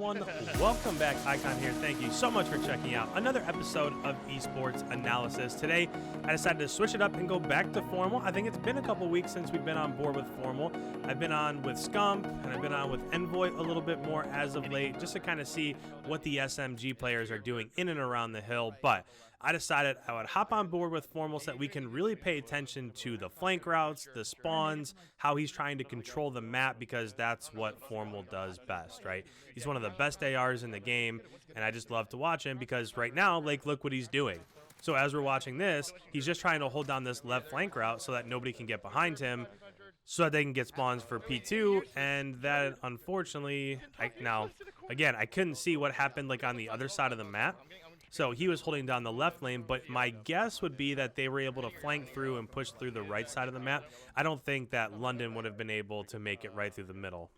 everyone. Welcome back. Icon here. Thank you so much for checking out another episode of Esports Analysis. Today, I decided to switch it up and go back to formal. I think it's been a couple weeks since we've been on board with formal. I've been on with Scum and I've been on with Envoy a little bit more as of late, just to kind of see what the SMG players are doing in and around the hill. But I decided I would hop on board with formal so that we can really pay attention to the flank routes, the spawns, how he's trying to control the map, because that's what formal does best, right? He's one of the best ARs in the game, and I just love to watch him because right now, like, look what he's doing. So as we're watching this, he's just trying to hold down this left flank route so that nobody can get behind him, so that they can get spawns for P2, and that, unfortunately, now, again, I couldn't see what happened, like, on the other side of the map. So he was holding down the left lane, but my guess would be that they were able to flank through and push through the right side of the map. I don't think that London would have been able to make it right through the middle.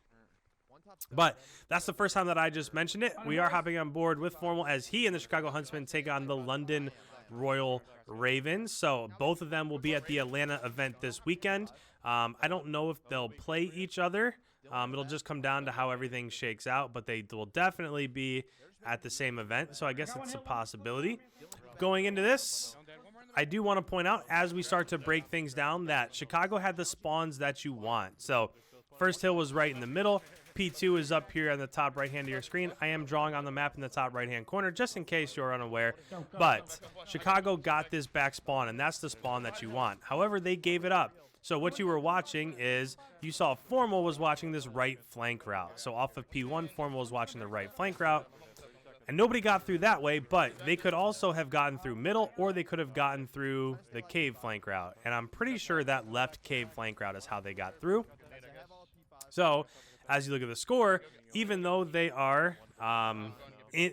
But that's the first time that I just mentioned it. We are hopping on board with formal as he and the Chicago Huntsmen take on the London Royal Ravens. So both of them will be at the Atlanta event this weekend. I don't know if they'll play each other. It'll just come down to how everything shakes out, but they will definitely be at the same event, so I guess it's a possibility. Going into this, I do want to point out, as we start to break things down, that Chicago had the spawns that you want. So first hill was right in the middle. P2 is up here on the top right hand of your screen. I am drawing on the map in the top right hand corner just in case you're unaware. But Chicago got this back spawn, and that's the spawn that you want. However, they gave it up. So what you were watching is you saw formal was watching this right flank route. So off of P1, formal was watching the right flank route. And nobody got through that way, but they could also have gotten through middle, or they could have gotten through the cave flank route. And I'm pretty sure that left cave flank route is how they got through. So as you look at the score, even though they are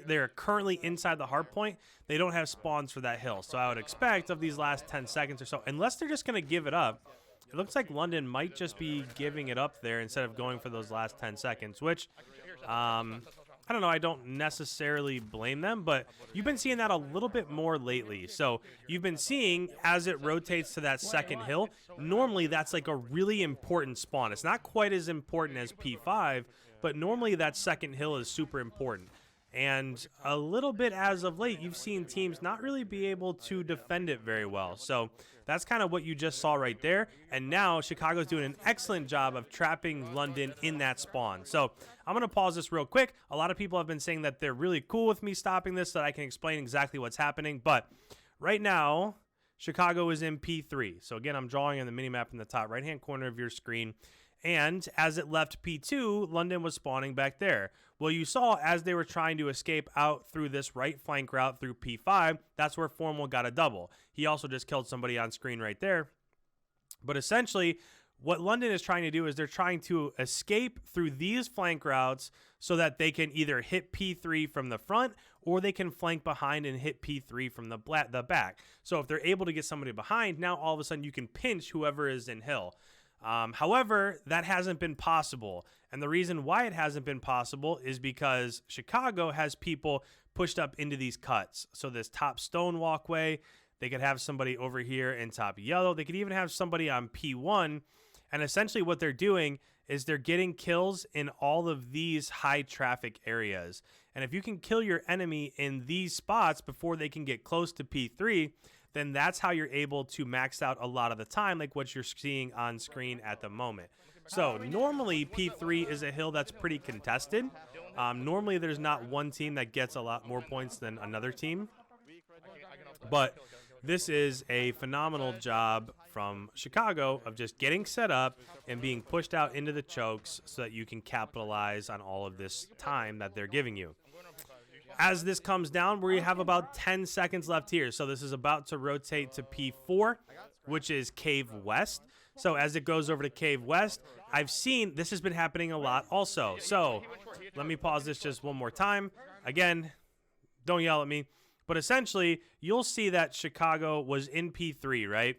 they're currently inside the hardpoint, they don't have spawns for that hill. So I would expect of these last 10 seconds or so, unless they're just going to give it up, it looks like London might just be giving it up there instead of going for those last 10 seconds, which I don't know, I don't necessarily blame them, but you've been seeing that a little bit more lately. So you've been seeing, as it rotates to that second hill, normally that's like a really important spawn. It's not quite as important as P5, but normally that second hill is super important. And a little bit as of late, you've seen teams not really be able to defend it very well. So that's kind of what you just saw right there. And now Chicago's doing an excellent job of trapping London in that spawn. So I'm going to pause this real quick. A lot of people have been saying that they're really cool with me stopping this so that I can explain exactly what's happening. But right now, Chicago is in P3. So again, I'm drawing on the minimap in the top right-hand corner of your screen. And as it left P2, London was spawning back there. Well, you saw as they were trying to escape out through this right flank route through P5, that's where formal got a double. He also just killed somebody on screen right there. But essentially, what London is trying to do is they're trying to escape through these flank routes so that they can either hit P3 from the front, or they can flank behind and hit P3 from the back. So if they're able to get somebody behind, now all of a sudden you can pinch whoever is in hill. However, that hasn't been possible. And the reason why it hasn't been possible is because Chicago has people pushed up into these cuts. So this top stone walkway, they could have somebody over here in top yellow. They could even have somebody on P1. And essentially what they're doing is they're getting kills in all of these high traffic areas. And if you can kill your enemy in these spots before they can get close to P3, then that's how you're able to max out a lot of the time, like what you're seeing on screen at the moment. So normally P3 is a hill that's pretty contested. Normally there's not one team that gets a lot more points than another team. But this is a phenomenal job from Chicago of just getting set up and being pushed out into the chokes so that you can capitalize on all of this time that they're giving you. As this comes down, we have about 10 seconds left here. So this is about to rotate to P4, which is Cave West. So as it goes over to Cave West, I've seen this has been happening a lot also. So let me pause this just one more time. Again, don't yell at me. But essentially, you'll see that Chicago was in P3, right?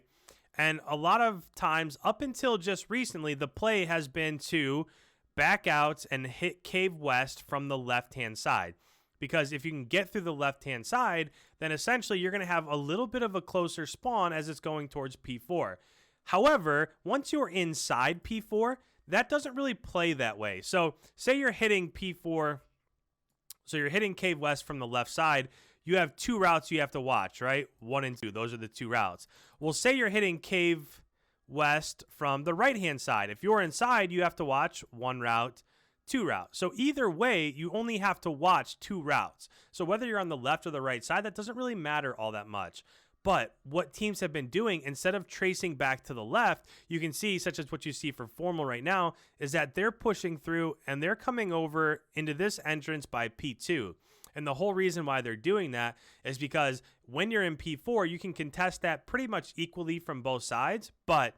And a lot of times, up until just recently, the play has been to back out and hit Cave West from the left-hand side. Because if you can get through the left-hand side, then essentially you're going to have a little bit of a closer spawn as it's going towards P4. However, once you're inside P4, that doesn't really play that way. So say you're hitting P4 So you're hitting Cave West from the left side. You have 2 routes you have to watch, right? 1 and 2. Those are the 2 routes. Well, say you're hitting Cave West from the right-hand side. If you're inside, you have to watch 1 route, 2 routes. So either way, you only have to watch 2 routes. So whether you're on the left or the right side, that doesn't really matter all that much. But what teams have been doing, instead of tracing back to the left, you can see, such as what you see for Formal right now, is that they're pushing through and they're coming over into this entrance by P2. And the whole reason why they're doing that is because when you're in P4, you can contest that pretty much equally from both sides. But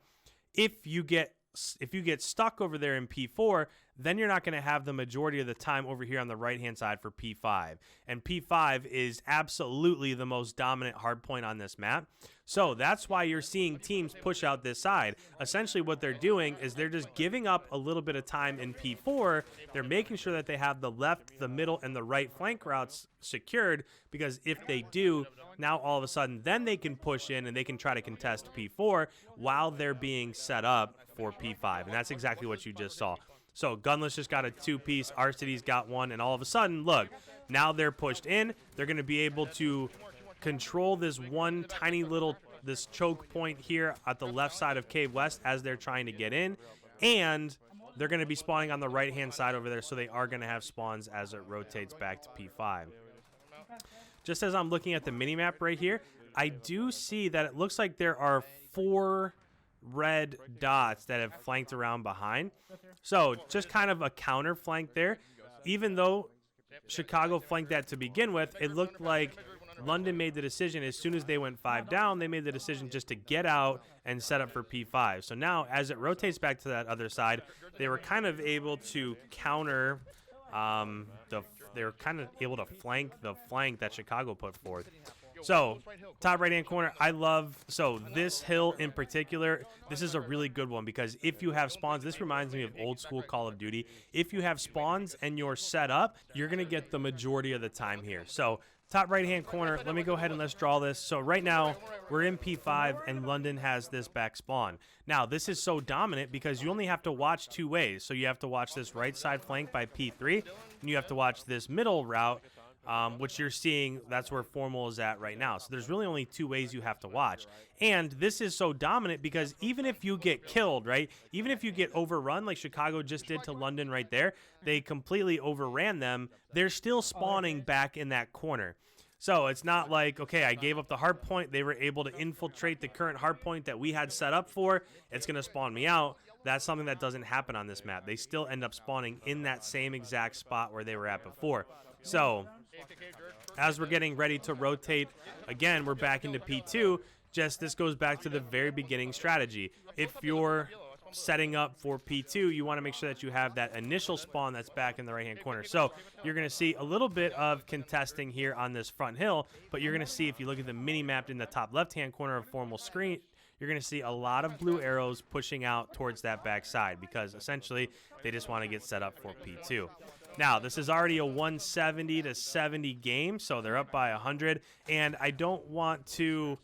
if you get stuck over there in P4, then you're not going to have the majority of the time over here on the right-hand side for P5. And P5 is absolutely the most dominant hardpoint on this map. So that's why you're seeing teams push out this side. Essentially what they're doing is they're just giving up a little bit of time in P4. They're making sure that they have the left, the middle, and the right flank routes secured, because if they do, now all of a sudden then they can push in and they can try to contest P4 while they're being set up for P5. And that's exactly what you just saw. So Gunless just got a 2-piece, R-City's got 1, and all of a sudden, look, now they're pushed in. They're going to be able to control this one tiny little, this choke point here at the left side of Cave West as they're trying to get in. And they're going to be spawning on the right-hand side over there, so they are going to have spawns as it rotates back to P5. Just as I'm looking at the minimap right here, I do see that it looks like there are 4 red dots that have flanked around behind. So just kind of a counter flank there. Even though Chicago flanked that to begin with, it looked like London made the decision as soon as they went 5 down, they made the decision just to get out and set up for P5. So now as it rotates back to that other side, they were kind of able to counter they were kind of able to flank the flank that Chicago put forth. So, top right-hand corner, I love, so this hill in particular, this is a really good one because if you have spawns, this reminds me of old school Call of Duty. If you have spawns and you're set up, you're going to get the majority of the time here. So, top right-hand corner, let me go ahead and let's draw this. So, right now, we're in P5 and London has this back spawn. Now, this is so dominant because you only have to watch 2 ways. So, you have to watch this right side flank by P3, and you have to watch this middle route, which you're seeing, that's where Formal is at right now. So there's really only 2 ways you have to watch. And this is so dominant because even if you get killed, right, even if you get overrun like Chicago just did to London right there, they completely overran them, they're still spawning back in that corner. So it's not like, okay, I gave up the hard point, they were able to infiltrate the current hard point that we had set up for, it's going to spawn me out. That's something that doesn't happen on this map. They still end up spawning in that same exact spot where they were at before. So as we're getting ready to rotate, again, we're back into P2. Just this goes back to the very beginning strategy. If you're setting up for P2, you want to make sure that you have that initial spawn that's back in the right-hand corner. So you're going to see a little bit of contesting here on this front hill, but you're going to see if you look at the mini-map in the top left-hand corner of Formal screen, you're going to see a lot of blue arrows pushing out towards that back side because essentially they just want to get set up for P2. Now, this is already a 170 to 70 game, so they're up by 100, and I don't want to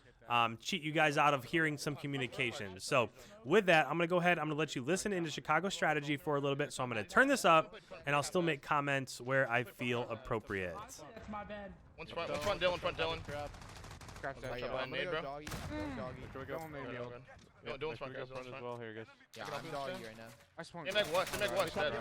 cheat you guys out of hearing some communication. So with that, I'm going to go ahead, I'm going to let you listen into Chicago strategy for a little bit, so I'm going to turn this up, and I'll still make comments where I feel appropriate. That's my bad. One front Dylan, Crack that shot. I'm gonna go Doggy. Dylan's front, guys. Front as well here, guys. Yeah, I'm doggy right now. I spawned. Get Meg West, dead.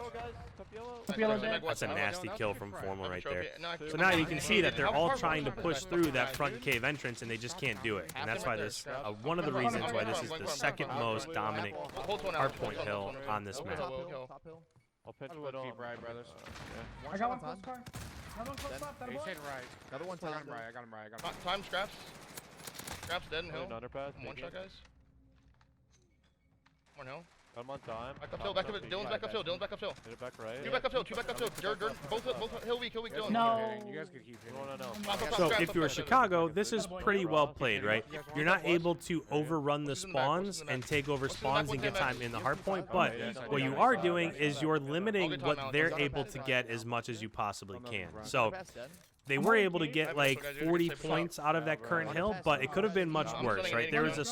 Top yellow dead. That's a nasty kill from Formal right there. No, So now you can see that they're all trying to push through that front cave entrance, and they just can't do it. And that's why this, one of the reasons why this is the second most dominant hardpoint hill on this map. Top hill. I'll pitch I'll mid go on. keep right, brothers. I got one close car. Another one close left. He's hitting right. Another one I got him right. I got him right. Time Scraps. Scraps dead in hill. Underpass. One shot, guys. One hill. I'm on time. Back uphill, back up. Dylan's back uphill. Hit it back right. Two back uphill. Both hill weak, Dylan. No. You guys could keep hitting. No. So if you're Chicago, this is pretty well played, right? You're not able to overrun the spawns and take over spawns and get time in the hardpoint, but what you are doing is you're limiting what they're able to get as much as you possibly can. So they were able to get like 40 points out of that current hill, but it could have been much worse, right? There was a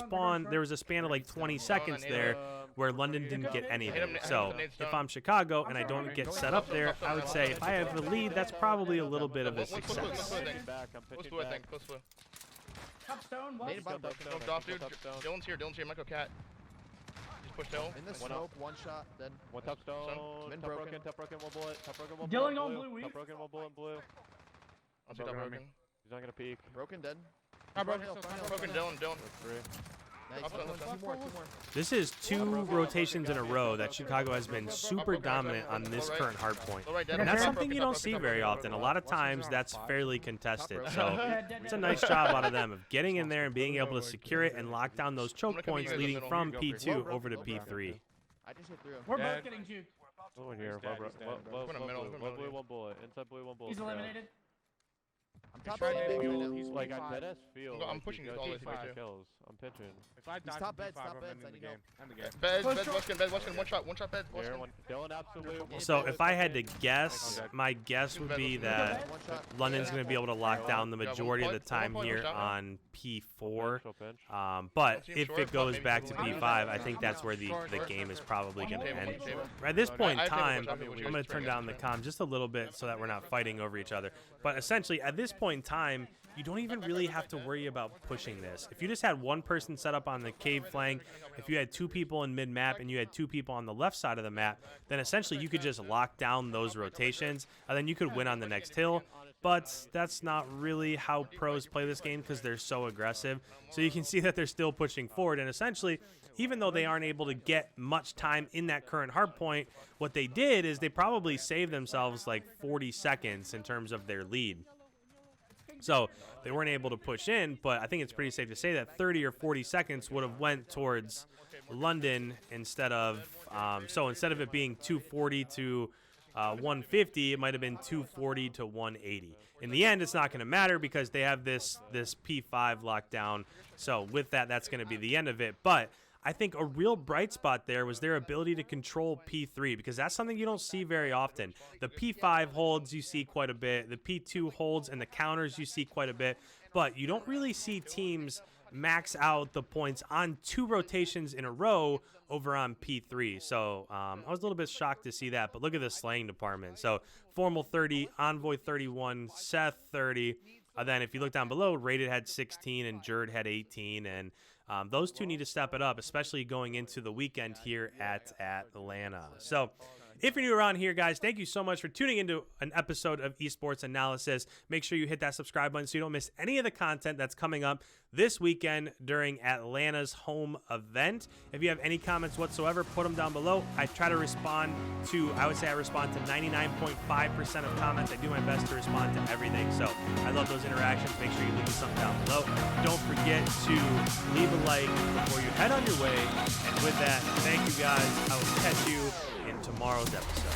span of like 20 seconds there where London didn't get anything. So if I'm Chicago and I don't get set up there, I would say if I have the lead, that's probably a little bit of a success. Close blue, I think. Close blue. Top stone, what? Smoked off, dude. Dylan's here. Michael Cat. Just pushed Dylan. In the smoke, one shot, dead. One top stone. Min Top broken. broken. Top broken. One bullet. Top broken. One Dylan bullet. on Blue. blue, weak. Top broken. One bullet. Blue. I'll see top broken. He's not gonna peek. Broken, dead. Broken Front hill. Broken, Dylan. Three. Nice. Up, up, up. Two more. This is 2 rotations in a row that Chicago has been super dominant on this current hard point. Low right, dead. And that's Okay. something you don't see very often. A lot of times that's fairly contested. So it's a nice job out of them of getting in there and being able to secure it and lock down those choke points leading from P2 over to P3. I just hit through. We're Yeah. both getting juked. One here. He's dead, Low he's dead. blue. Go in the middle, One blue. One bullet. Inside blue. One bullet. He's eliminated. I'm top tried to bed fuel- right now. he's Like I P5. dead ass feel. I'm like pushing you you guys all the way just through make too. kills. I'm pitching. If I die top from bed, P5, top I'm bed, ending the I need game. help. End the game. Bed, Close bed, shot. Weskin, one shot, bed, Here, Weskin. one. Dylan, absolute. So if I had to guess, my guess would be that One shot. London's going to be able to lock down the majority of the time here on P4. But if it goes back to P5, I think that's where the game is probably going to end. At this point in time, I'm going to turn down the comm just a little bit so that we're not fighting over each other. But essentially, at this point in time, you don't even really have to worry about pushing this. If you just had one person set up on the cave flank, if you had 2 people in mid-map and you had 2 people on the left side of the map, then essentially you could just lock down those rotations, and then you could win on the next hill. But that's not really how pros play this game because they're so aggressive. So you can see that they're still pushing forward, and essentially, even though they aren't able to get much time in that current hard point, what they did is they probably saved themselves like 40 seconds in terms of their lead. So they weren't able to push in, but I think it's pretty safe to say that 30 or 40 seconds would have went towards London instead of, so instead of it being 240 to 150, it might have been 240 to 180. In the end, it's not going to matter because they have this P5 locked down. So with that, that's going to be the end of it. But I think a real bright spot there was their ability to control P3 because that's something you don't see very often. The P5 holds you see quite a bit. The P2 holds and the counters you see quite a bit. But you don't really see teams max out the points on 2 rotations in a row over on P3. So I was a little bit shocked to see that. But look at the slaying department. So Formal 30, Envoy 31, Seth 30. Then if you look down below, Rated had 16 and Jerd had 18. And those 2 need to step it up, especially going into the weekend here at Atlanta. So if you're new around here, guys, thank you so much for tuning into an episode of Esports Analysis. Make sure you hit that subscribe button so you don't miss any of the content that's coming up this weekend during Atlanta's home event. If you have any comments whatsoever, put them down below. I try to respond to, I would say I respond to 99.5% of comments. I do my best to respond to everything. So I love those interactions. Make sure you leave me something down below. Don't forget to leave a like before you head on your way. And with that, thank you guys. I will catch you in tomorrow's episode.